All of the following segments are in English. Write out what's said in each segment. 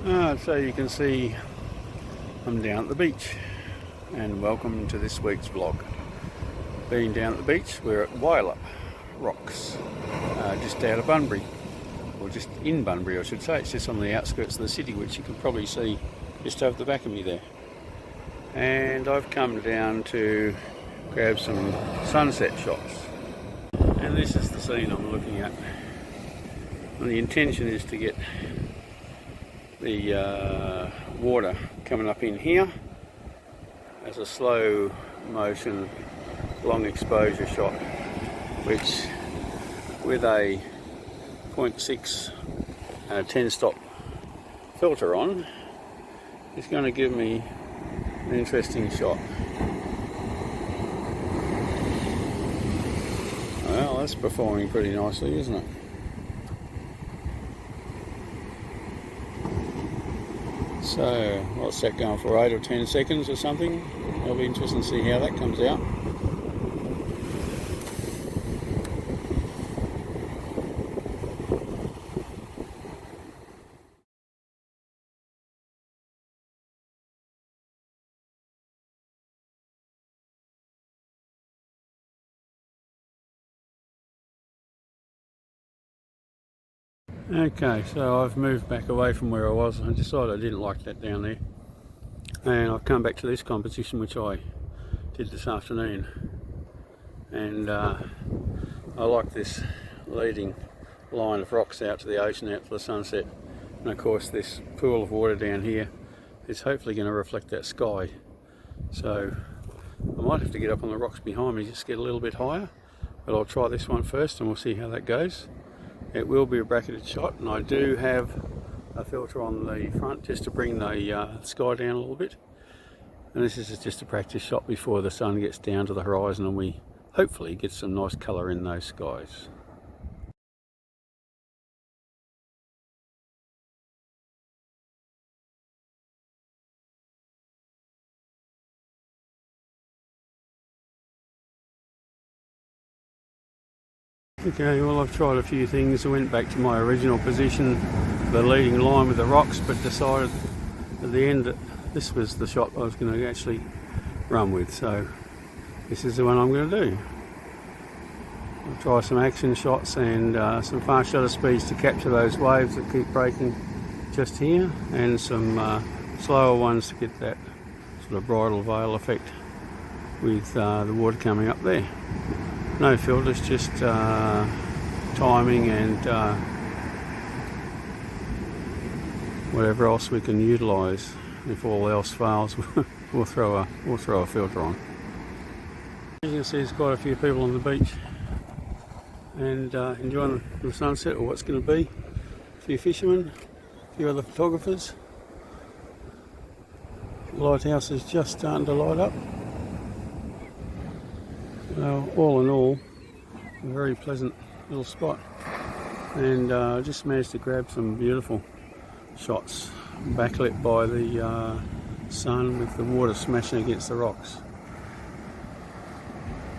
So you can see I'm down at the beach, and welcome to this week's vlog. Being down at the beach, we're at Wyalup Rocks, just out of Bunbury, or just in Bunbury I should say. It's just on the outskirts of the city, which you can probably see just over the back of me there. And I've come down to grab some sunset shots, and this is the scene I'm looking at. And the intention is to get the water coming up in here as a slow motion long exposure shot, which with a 0.6 10 stop filter on is going to give me an interesting shot. Well, that's performing pretty nicely, isn't it? So, what's that going for, 8 or 10 seconds or something? It'll be interesting to see how that comes out. Okay, so I've moved back away from where I was. I decided I didn't like that down there, and I've come back to this composition which I did this afternoon, and I like this leading line of rocks out to the ocean, out to the sunset, and of course this pool of water down here is hopefully going to reflect that sky. So I might have to get up on the rocks behind me, just get a little bit higher, but I'll try this one first and we'll see how that goes. It will be a bracketed shot, and I do have a filter on the front just to bring the sky down a little bit. And this is just a practice shot before the sun gets down to the horizon and we hopefully get some nice colour in those skies. Okay, well, I've tried a few things. I went back to my original position, the leading line with the rocks, but decided at the end that this was the shot I was going to actually run with. So this is the one I'm going to do. I'll try some action shots and some fast shutter speeds to capture those waves that keep breaking just here, and some slower ones to get that sort of bridal veil effect with the water coming up there. No filters, just timing and whatever else we can utilise. If all else fails, we'll throw a filter on. You can see there's quite a few people on the beach and enjoying the sunset, or what's going to be. A few fishermen, a few other photographers. The lighthouse is just starting to light up. All in all, a very pleasant little spot, and I just managed to grab some beautiful shots backlit by the sun with the water smashing against the rocks.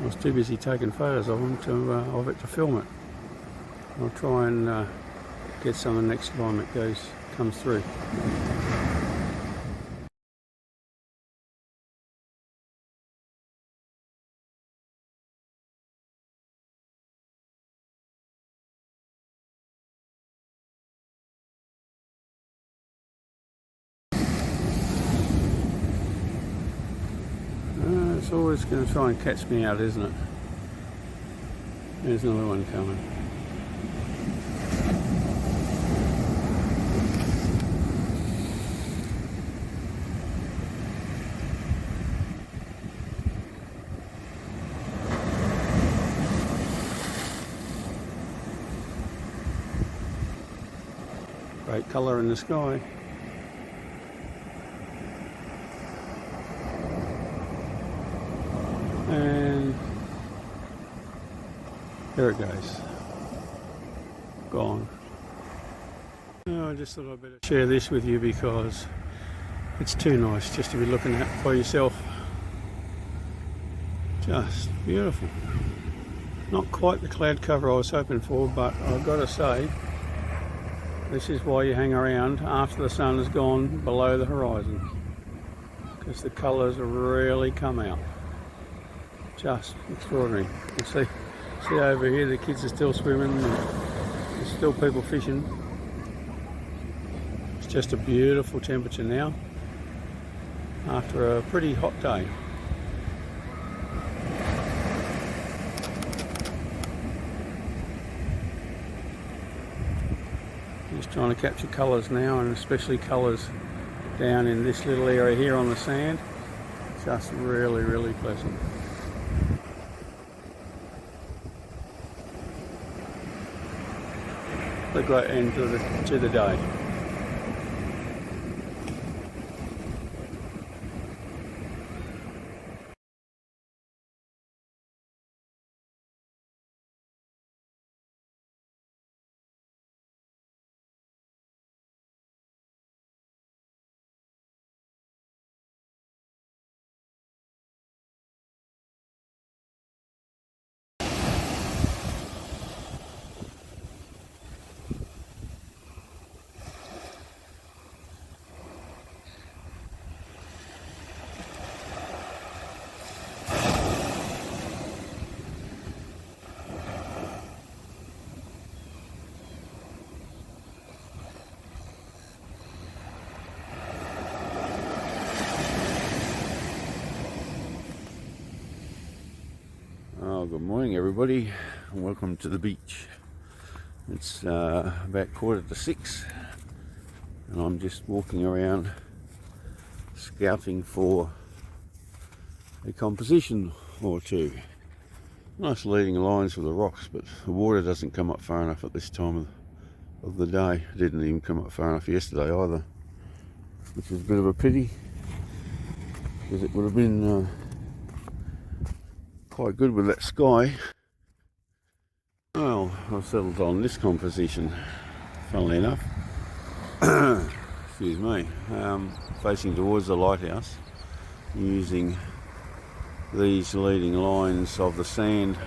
I was too busy taking photos of them of it to film it. I'll try and get some the next time it comes through. It's always going to try and catch me out, isn't it? There's another one coming. Great colour in the sky. And there it goes. Gone. I just thought I'd better share this with you because it's too nice just to be looking at by yourself. Just beautiful. Not quite the cloud cover I was hoping for, but I've got to say This is why you hang around after the sun has gone below the horizon, because the colours really come out. Just extraordinary. You can see over here the kids are still swimming, and there's still people fishing. It's just a beautiful temperature now after a pretty hot day. Just trying to capture colours now, and especially colours down in this little area here on the sand. Just really, really pleasant. A great end to the day. Oh, good morning everybody, and welcome to the beach. It's about 6:15 and I'm just walking around scouting for a composition or two. Nice leading lines for the rocks, but the water doesn't come up far enough at this time of the day. It didn't even come up far enough yesterday either, which is a bit of a pity, because it would have been quite good with that sky. Well, I've settled on this composition, funnily enough. Excuse me. Facing towards the lighthouse, using these leading lines of the sand,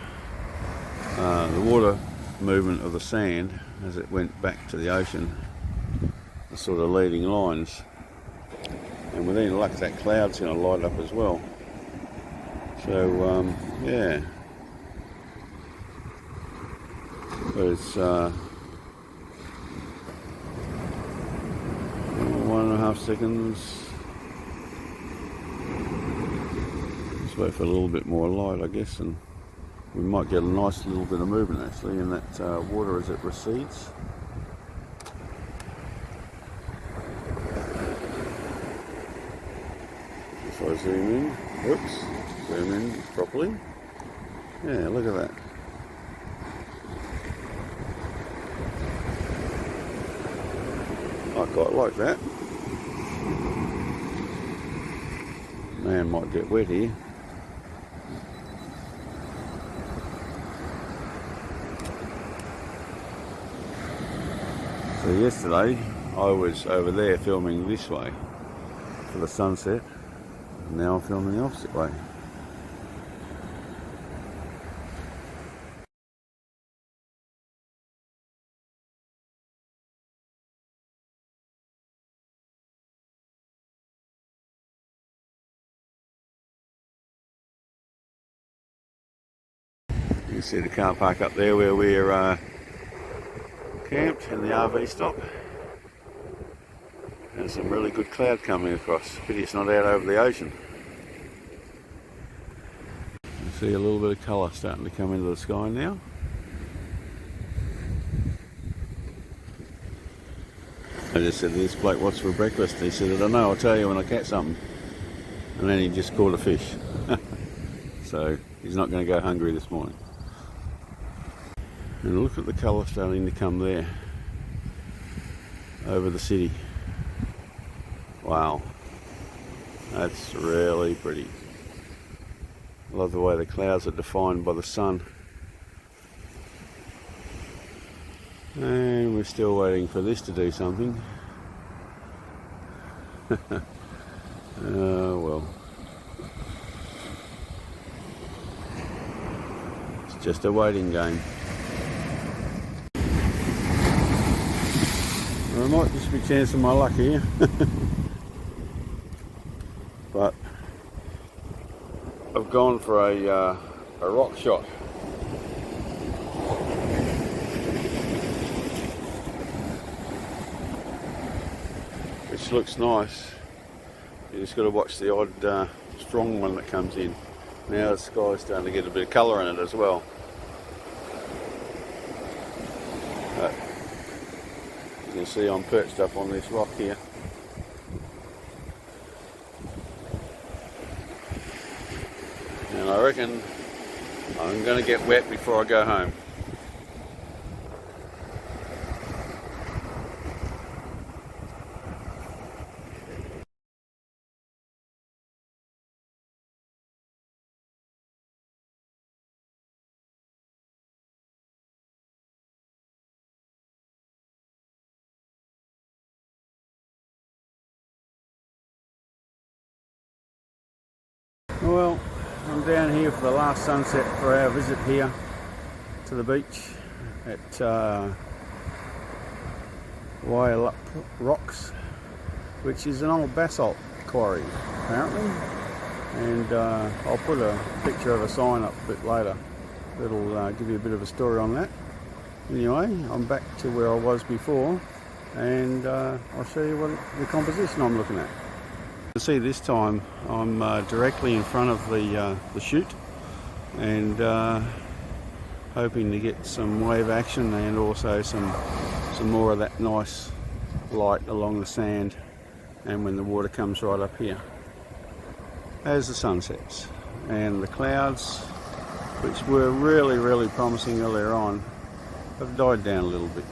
the water movement of the sand as it went back to the ocean, the sort of leading lines. And with any luck, that cloud's going to light up as well. So yeah, but it's 1.5 seconds. Just wait for a little bit more light, I guess, and we might get a nice little bit of movement actually in that water as it recedes. If I zoom in, oops. Zoom in properly. Yeah, look at that. I quite like that. Man might get wet here. So yesterday I was over there filming this way for the sunset. Now I'm filming the opposite way. You can see the car park up there where we're camped in the RV stop. There's some really good cloud coming across. Pity it's not out over the ocean. You see a little bit of colour starting to come into the sky now. I just said to this bloke, what's for breakfast? He said, I don't know, I'll tell you when I catch something. And then he just caught a fish. So he's not going to go hungry this morning. And look at the colour starting to come there over the city. Wow, that's really pretty. I love the way the clouds are defined by the sun. And we're still waiting for this to do something. Well, it's just a waiting game. I might just be chancing my luck here. But I've gone for a rock shot. Which looks nice. You just got to watch the odd strong one that comes in. Now the sky's starting to get a bit of colour in it as well. But you can see I'm perched up on this rock here. And I reckon I'm going to get wet before I go home. Well, I'm down here for the last sunset for our visit here to the beach at Wyalup Rocks, which is an old basalt quarry apparently, and I'll put a picture of a sign up a bit later that'll give you a bit of a story on that. Anyway, I'm back to where I was before, and I'll show you what the composition I'm looking at. You can see this time I'm directly in front of the chute, and hoping to get some wave action and also some more of that nice light along the sand and when the water comes right up here as the sun sets. And the clouds, which were really promising earlier on, have died down a little bit.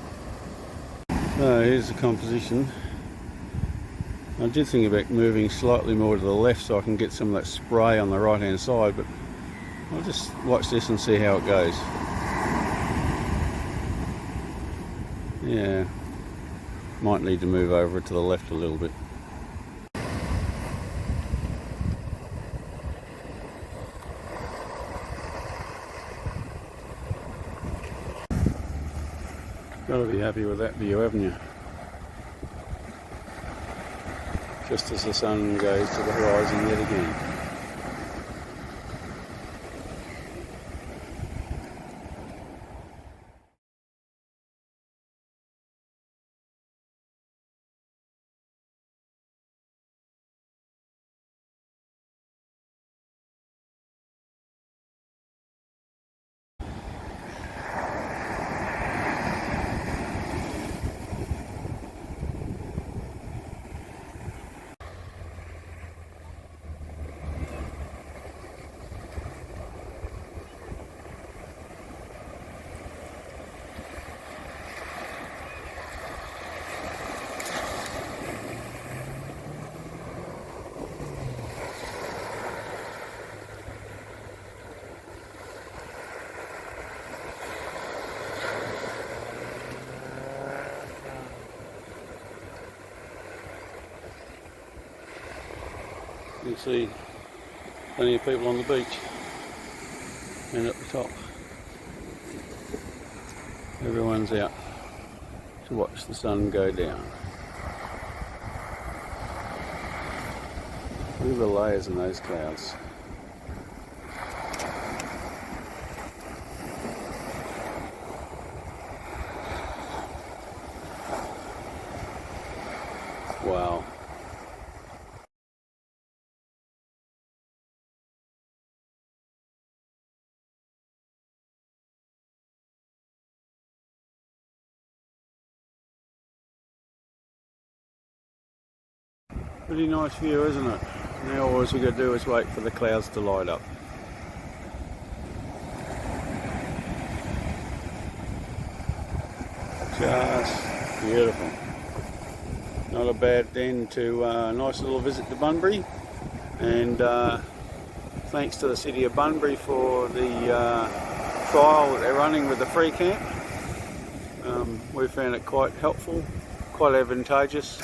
So here's the composition. I did think about moving slightly more to the left so I can get some of that spray on the right hand side, but I'll just watch this and see how it goes. Yeah, might need to move over to the left a little bit. Got to be happy with that view, haven't you? Just as the sun goes to the horizon yet again. You can see plenty of people on the beach and at the top. Everyone's out to watch the sun go down. Look at the layers in those clouds. Wow. Pretty nice view, isn't it? Now all we've got to do is wait for the clouds to light up. Just beautiful. Not a bad end to a nice little visit to Bunbury, and thanks to the City of Bunbury for the trial that they're running with the free camp. We found it quite helpful, quite advantageous,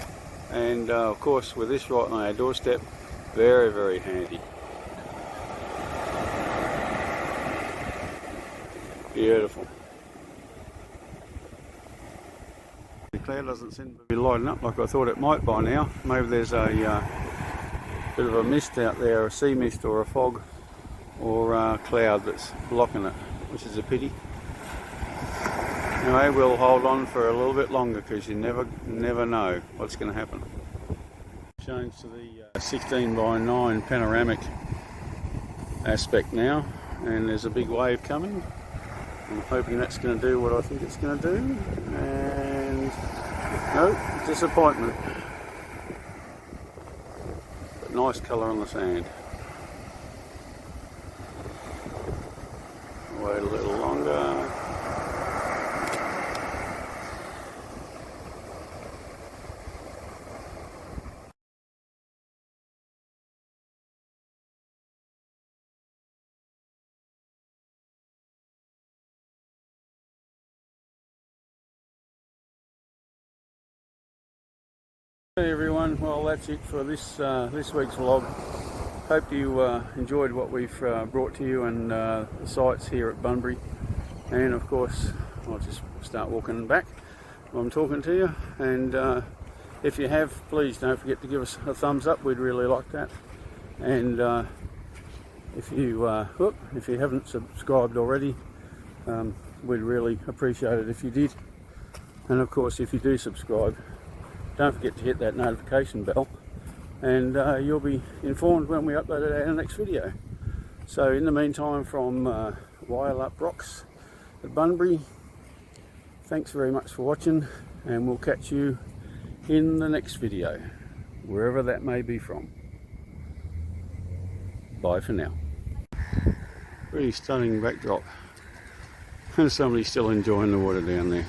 and of course with this right on our doorstep, very handy. Beautiful. cloud doesn't seem to be lighting up like I thought it might by now. Maybe there's a bit of a mist out there, a sea mist or a fog or a cloud that's blocking it, which is a pity. Anyway, we'll hold on for a little bit longer because you never know what's going to happen. Change to the 16 by 9 panoramic aspect now, and there's a big wave coming. I'm hoping that's going to do what I think it's going to do, and no, disappointment. But nice colour on the sand. Wait a little longer. Hey everyone, well that's it for this week's vlog. Hope you enjoyed what we've brought to you and the sights here at Bunbury. And of course, I'll just start walking back while I'm talking to you. And if you have, please don't forget to give us a thumbs up. We'd really like that. And if you haven't subscribed already, we'd really appreciate it if you did. And of course, if you do subscribe, don't forget to hit that notification bell, and you'll be informed when we upload our next video. So in the meantime, from Wyalup Rocks at Bunbury, thanks very much for watching, and we'll catch you in the next video, wherever that may be from. Bye for now. Pretty stunning backdrop, and somebody's still enjoying the water down there.